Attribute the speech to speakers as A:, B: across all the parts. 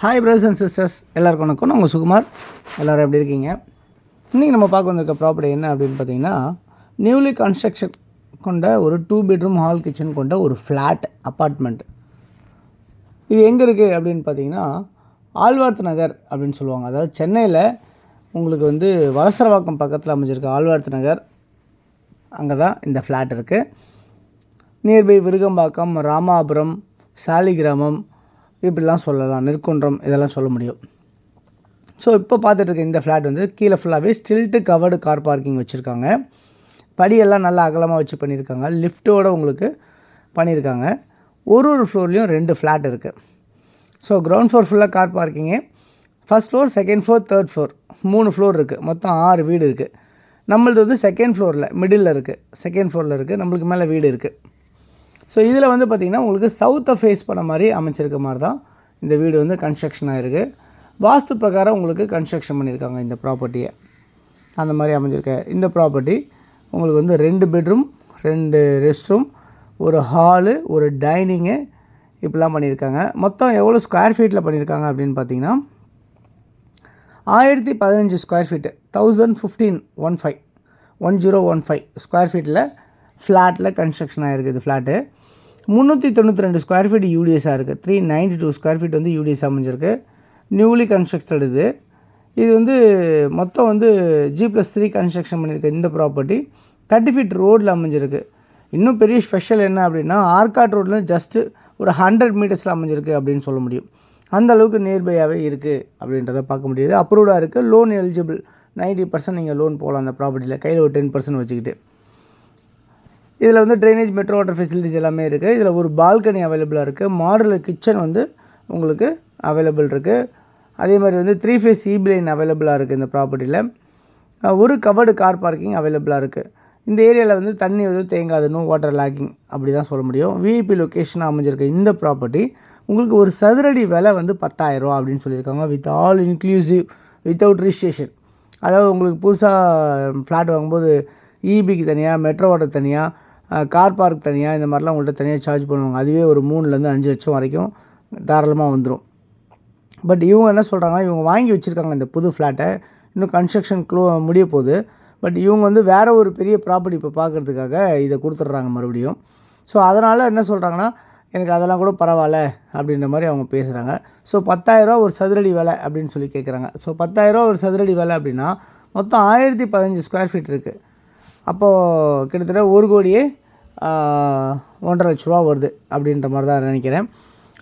A: Hi brothers and sisters, எல்லாருக்கும் வணக்கம். நான் உங்கள் சுகுமார். எல்லோரும் எப்படி இருக்கீங்க? இன்றைக்கி நம்ம பார்க்க வந்திருக்க ப்ராப்பர்ட்டி என்ன அப்படின்னு பார்த்தீங்கன்னா, நியூலி கன்ஸ்ட்ரக்ஷன் கொண்ட ஒரு 2 பெட்ரூம் ஹால் கிச்சன் கொண்ட ஒரு ஃப்ளாட் அப்பார்ட்மெண்ட். இது எங்கே இருக்குது அப்படின்னு பார்த்தீங்கன்னா, ஆழ்வார்த்து நகர் அப்படின்னு சொல்லுவாங்க. அதாவது சென்னையில் உங்களுக்கு வலசரவாக்கம் பக்கத்தில் அமைஞ்சிருக்கு ஆழ்வார்த்து நகர். அங்கே தான் இந்த ஃப்ளாட் இருக்குது. நியர்பை விருகம்பாக்கம், ராமாபுரம், சாலிகிராமம் இப்படிலாம் சொல்லலாம், நெற்குன்றம் இதெல்லாம் சொல்ல முடியும். ஸோ இப்போ பார்த்துட்ருக்க இந்த ஃப்ளாட் கீழே ஃபுல்லாகவே ஸ்டில்ட்டு கவர்டு கார் பார்க்கிங் வச்சுருக்காங்க. படியெல்லாம் நல்லா அகலமாக வச்சு பண்ணியிருக்காங்க. லிஃப்ட்டோடு உங்களுக்கு பண்ணியிருக்காங்க. ஒரு ஃப்ளோர்லேயும் 2 ஃப்ளாட் இருக்குது. ஸோ கிரவுண்ட் ஃப்ளோர் ஃபுல்லாக car parking, first floor, second floor, third floor 3 floor இருக்குது. மொத்தம் 6 வீடு இருக்குது. நம்மளது செகண்ட் ஃப்ளோரில் மிடில் இருக்குது, செகண்ட் ஃப்ளோரில் இருக்குது, நம்மளுக்கு மேலே வீடு இருக்குது. ஸோ இதில் பார்த்திங்கன்னா உங்களுக்கு சவுத்தை ஃபேஸ் பண்ண மாதிரி அமைச்சிருக்க மாதிரி தான் இந்த வீடு கன்ஸ்ட்ரக்ஷன் ஆகிருக்கு. வாஸ்து பிரகாரம் உங்களுக்கு கன்ஸ்ட்ரக்ஷன் பண்ணியிருக்காங்க இந்த ப்ராப்பர்ட்டியை. அந்த மாதிரி அமைஞ்சிருக்க இந்த ப்ராப்பர்ட்டி உங்களுக்கு 2 பெட்ரூம், 2 ரெஸ்ட் ரூம், ஒரு ஹாலு, ஒரு டைனிங்கு இப்படிலாம் பண்ணியிருக்காங்க. மொத்தம் எவ்வளோ ஸ்கொயர் ஃபீட்டில் பண்ணியிருக்காங்க அப்படின்னு பார்த்தீங்கன்னா 1015 ஸ்கொயர் ஃபீட்டு, 1015 ஸ்கொயர் ஃபீட்டில் ஃப்ளாட்டில் கன்ஸ்ட்ரக்ஷன் ஆகிருக்கு. இது ஃப்ளாட்டு 392 ஸ்கொயர் ஃபீட் யூடிஎஸ்ஸாக இருக்குது. 392 ஸ்கொயர் ஃபீட் யூடிஎஸ் அமைஞ்சிருக்கு. நியூலி கன்ஸ்ட்ரக்டட் இது மொத்தம் G+3 கன்ஸ்ட்ரக்ஷன் பண்ணியிருக்கு. இந்த ப்ராப்பர்ட்டி 30 ஃபீட் ரோடில் அமைஞ்சிருக்கு. இன்னும் பெரிய ஸ்பெஷல் என்ன அப்படின்னா, ஆர்காட் ரோட்லேருந்து ஜஸ்ட்டு ஒரு 100 மீட்டர்ஸில் அமைஞ்சிருக்கு அப்படின்னு சொல்ல முடியும். அந்த அளவுக்கு நியர்பையாகவே இருக்குது அப்படின்றத பார்க்க முடியுது. அப்ரூவ்டாக இருக்குது. லோன் எலிஜிபிள் 90% நீங்கள் லோன் போகலாம் அந்த ப்ராப்பர்ட்டியில், கையில் ஒரு 10% வச்சுக்கிட்டு. இதில் ட்ரைனேஜ், மெட்ரோ வாட்டர் ஃபெசிலிட்டிஸ் எல்லாமே இருக்குது. இதில் ஒரு பால்கனி அவைலபிளாக இருக்குது. மாடுலர் கிச்சன் உங்களுக்கு அவைலபிள் இருக்குது. அதே மாதிரி 3 ஃபேஸ் ஈபி லைன் அவைலபிளாக இருக்குது இந்த ப்ராப்பர்ட்டியில். ஒரு கவர்டு கார் பார்க்கிங் அவைலபிளாக இருக்குது. இந்த ஏரியாவில் தண்ணி தேங்காது, நோ வாட்டர் லாகிங் அப்படி தான் சொல்ல முடியும். விஐபி லொக்கேஷனாக அமைஞ்சிருக்கு இந்த ப்ராப்பர்ட்டி. உங்களுக்கு ஒரு சதுரடி விலை 10,000 அப்படின்னு சொல்லியிருக்காங்க. With all inclusive, without registration. அதாவது உங்களுக்கு புதுசாக ஃப்ளாட் வாங்கும்போது இபிக்கு தனியாக, மெட்ரோ வாட்டர் தனியாக, கார் பார்க் தனியாக, இந்த மாதிரிலாம் உங்கள்கிட்ட தனியாக சார்ஜ் பண்ணுவாங்க. அதுவே ஒரு 3 5 லட்சம் வரைக்கும் தாராளமாக வந்துடும். பட் இவங்க என்ன சொல்கிறாங்கன்னா, இவங்க வாங்கி வச்சுருக்காங்க இந்த புது ஃப்ளாட்டை. இன்னும் கன்ஸ்ட்ரக்ஷன் முடிய போகுது. பட் இவங்க வேறு ஒரு பெரிய ப்ராப்பர்ட்டி இப்போ பார்க்குறதுக்காக இதை கொடுத்துட்றாங்க மறுபடியும். ஸோ அதனால் என்ன சொல்கிறாங்கன்னா, எனக்கு அதெல்லாம் கூட பரவாயில்ல அப்படின்ற மாதிரி அவங்க பேசுகிறாங்க. ஸோ 10,000 ஒரு சதுரடி விலை அப்படின்னு சொல்லி கேட்குறாங்க. ஸோ 10,000 ஒரு சதுரடி விலை அப்படின்னா மொத்தம் 1015 ஸ்கொயர் ஃபீட் இருக்குது. அப்போது கிட்டத்தட்ட 1,01,50,000 ரூபா வருது அப்படின்ற மாதிரி தான் நினைக்கிறேன்.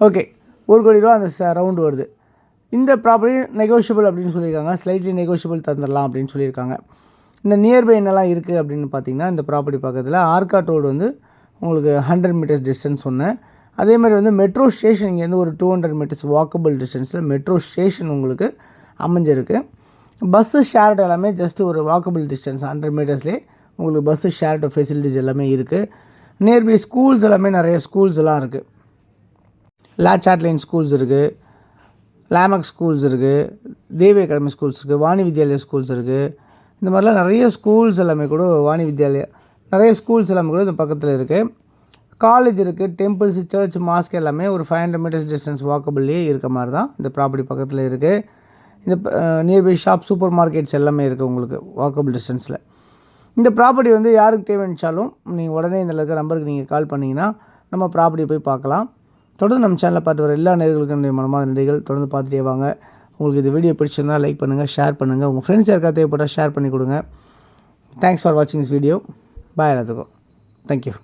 A: ஓகே, 1 கோடி ரூபா அந்த ரவுண்டு வருது. இந்த ப்ராப்பர்ட்டி நெகோஷியபிள் அப்படின்னு சொல்லியிருக்காங்க. ஸ்லைட்லி நெகோஷியபிள் தந்துடலாம் அப்படின்னு சொல்லியிருக்காங்க. இந்த நியர்பை என்னெல்லாம் இருக்குது அப்படின்னு பார்த்தீங்கன்னா, இந்த ப்ராப்பர்ட்டி பக்கத்தில் ஆர்காட் ரோடு உங்களுக்கு 100 மீட்டர்ஸ் டிஸ்டன்ஸ் சொன்னேன். அதேமாதிரி மெட்ரோ ஸ்டேஷன் இங்கேருந்து ஒரு 200 மீட்டர்ஸ் வாக்கபிள் டிஸ்டன்ஸில் மெட்ரோ ஸ்டேஷன் உங்களுக்கு அமைஞ்சிருக்கு. பஸ்ஸு ஷேர்டு எல்லாமே ஜஸ்ட் ஒரு வாக்கபிள் டிஸ்டன்ஸ் 100 மீட்டர்ஸ்லேயே உங்களுக்கு பஸ்ஸு ஷேர்டு ஃபெசிலிட்டிஸ் எல்லாமே இருக்குது. நியர்பை ஸ்கூல்ஸ் எல்லாமே நிறைய ஸ்கூல்ஸ் எல்லாம் இருக்குது. லாச்சாட்லைன் ஸ்கூல்ஸ் இருக்குது, லேமக் ஸ்கூல்ஸ் இருக்குது, தேவி அகாடமி ஸ்கூல்ஸ் இருக்குது, வாணி வித்யாலயா ஸ்கூல்ஸ் இருக்குது. இந்த மாதிரிலாம் நிறைய ஸ்கூல்ஸ் எல்லாமே கூட வாணி வித்யாலயா நிறைய ஸ்கூல்ஸ் எல்லாமே கூட இந்த பக்கத்தில் இருக்குது. காலேஜ் இருக்குது, டெம்பிள்ஸ், சர்ச், மாஸ்க் எல்லாமே ஒரு 500 மீட்டர்ஸ் டிஸ்டன்ஸ் வாக்கபிள்லேயே இருக்க மாதிரி தான் இந்த ப்ராப்பர்ட்டி பக்கத்தில் இருக்குது. இந்த நியர்பை ஷாப், சூப்பர் மார்க்கெட்ஸ் எல்லாமே இருக்குது உங்களுக்கு வாக்கபிள் டிஸ்டன்ஸில். இந்த ப்ராப்பர்ட்டி யாருக்கு தேவைச்சாலும் நீங்கள் உடனே இந்த இருக்கிற நம்பருக்கு நீங்கள் கால் பண்ணிங்கன்னா நம்ம ப்ராப்பர்ட்டியை போய் பார்க்கலாம். தொடர்ந்து நம்ம சேனலை பார்த்து வர எல்லா நேயர்களுக்கும் என்னுடைய மனமார்ந்த நன்றிகள். தொடர்ந்து பார்த்துட்டே வாங்க. உங்களுக்கு இந்த வீடியோ பிடிச்சிருந்தால் லைக் பண்ணுங்கள், ஷேர் பண்ணுங்கள். உங்கள் ஃப்ரெண்ட்ஸ் யாருக்காவது தேவைப்பட்டால் ஷேர் பண்ணி கொடுங்க. தேங்க்ஸ் ஃபார் வாட்சிங் திஸ் வீடியோ. பாய் எல்லாத்துக்கும். தேங்க்யூ.